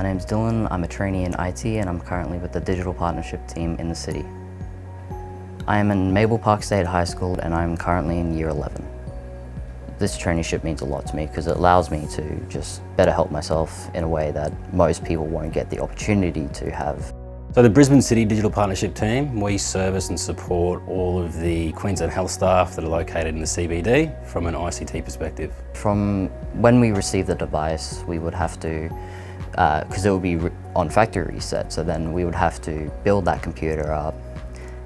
My name's Dylan, I'm a trainee in IT and I'm currently with the digital partnership team in the city. I am in Maple Park State High School and I'm currently in year 11. This traineeship means a lot to me because it allows me to just better help myself in a way that most people won't get the opportunity to have. So the Brisbane City Digital Partnership team, we service and support all of the Queensland Health staff that are located in the CBD from an ICT perspective. From when we receive the device, we would have to, because it would be on factory reset, so then we would have to build that computer up,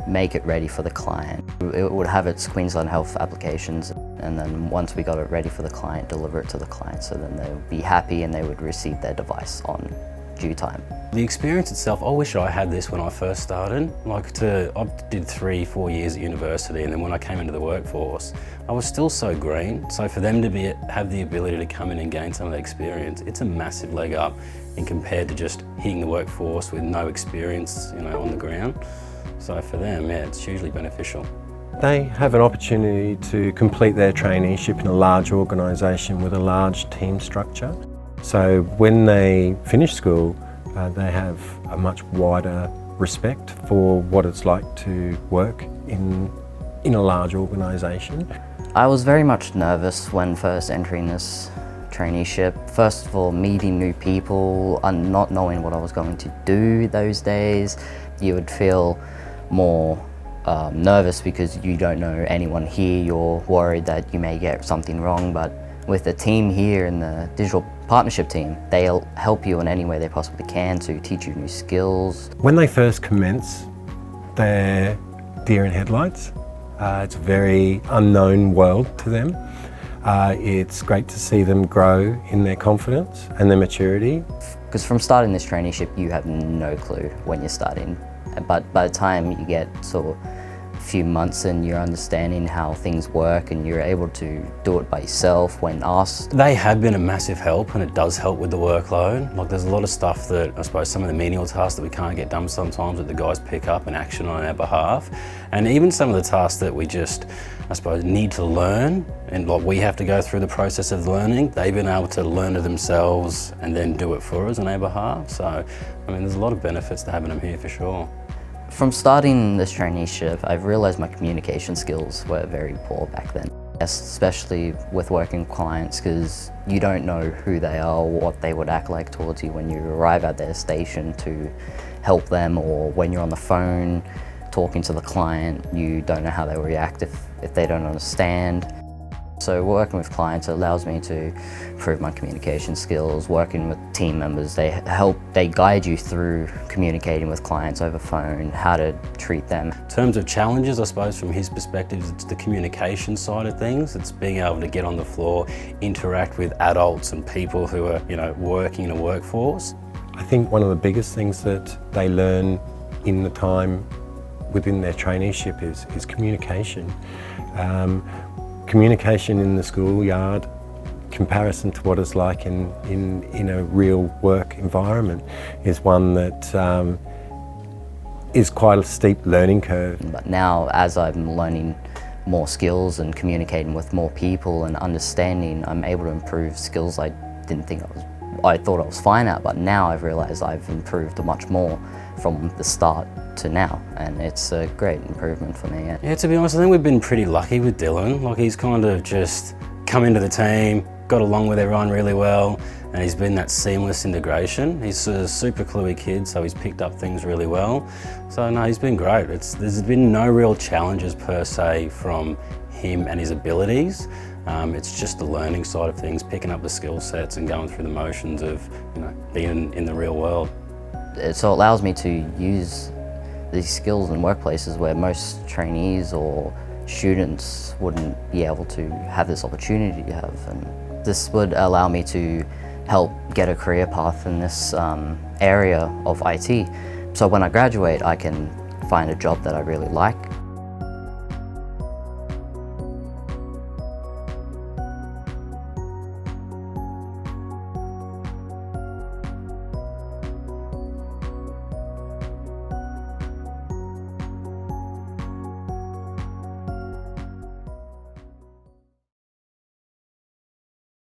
make it ready for the client. It would have its Queensland Health applications, and then once we got it ready for the client, deliver it to the client, so then they would be happy and they would receive their device on due time. The experience itself, I wish I had this when I first started. I did 3-4 years at university, and then when I came into the workforce, I was still so green. So for them to have the ability to come in and gain some of that experience, it's a massive leg up in compared to just hitting the workforce with no experience, on the ground. So for them, yeah, it's hugely beneficial. They have an opportunity to complete their traineeship in a large organisation with a large team structure. So when they finish school, they have a much wider respect for what it's like to work in a large organisation. I was very much nervous when first entering this traineeship. First of all, meeting new people and not knowing what I was going to do those days. You would feel more nervous because you don't know anyone here. You're worried that you may get something wrong, but with the team here in the digital partnership team, they'll help you in any way they possibly can to teach you new skills. When they first commence, they're deer in headlights. It's a very unknown world to them. It's great to see them grow in their confidence and their maturity. Because from starting this traineeship, you have no clue when you're starting. But by the time you get sort of a few months in, you're understanding how things work and you're able to do it by yourself when asked. They have been a massive help, and it does help with the workload. There's a lot of stuff that I suppose some of the menial tasks that we can't get done sometimes that the guys pick up and action on our behalf. And even some of the tasks that we just, I suppose, need to learn, and we have to go through the process of learning, they've been able to learn it themselves and then do it for us on our behalf. So, there's a lot of benefits to having them here for sure. From starting this traineeship, I've realised my communication skills were very poor back then, especially with working with clients, because you don't know who they are or what they would act like towards you when you arrive at their station to help them, or when you're on the phone talking to the client, you don't know how they will react if they don't understand. So working with clients, it allows me to improve my communication skills. Working with team members, they guide you through communicating with clients over phone, how to treat them. In terms of challenges, I suppose from his perspective, it's the communication side of things. It's being able to get on the floor, interact with adults and people who are, working in a workforce. I think one of the biggest things that they learn in the time within their traineeship is communication. Communication in the schoolyard, comparison to what it's like in a real work environment, is one that is quite a steep learning curve. But now, as I'm learning more skills and communicating with more people and understanding, I'm able to improve skills I thought I was fine at, but now I've realised I've improved much more from the start to now, and it's a great improvement for me. Yeah, to be honest, I think we've been pretty lucky with Dylan. He's kind of just come into the team, got along with everyone really well, and he's been that seamless integration. He's a super cluey kid, so he's picked up things really well. So no, he's been great. There's been no real challenges per se from him and his abilities. It's just the learning side of things, picking up the skill sets and going through the motions of being in the real world. So it allows me to use these skills in workplaces where most trainees or students wouldn't be able to have this opportunity to have. And this would allow me to help get a career path in this area of IT. So when I graduate, I can find a job that I really like.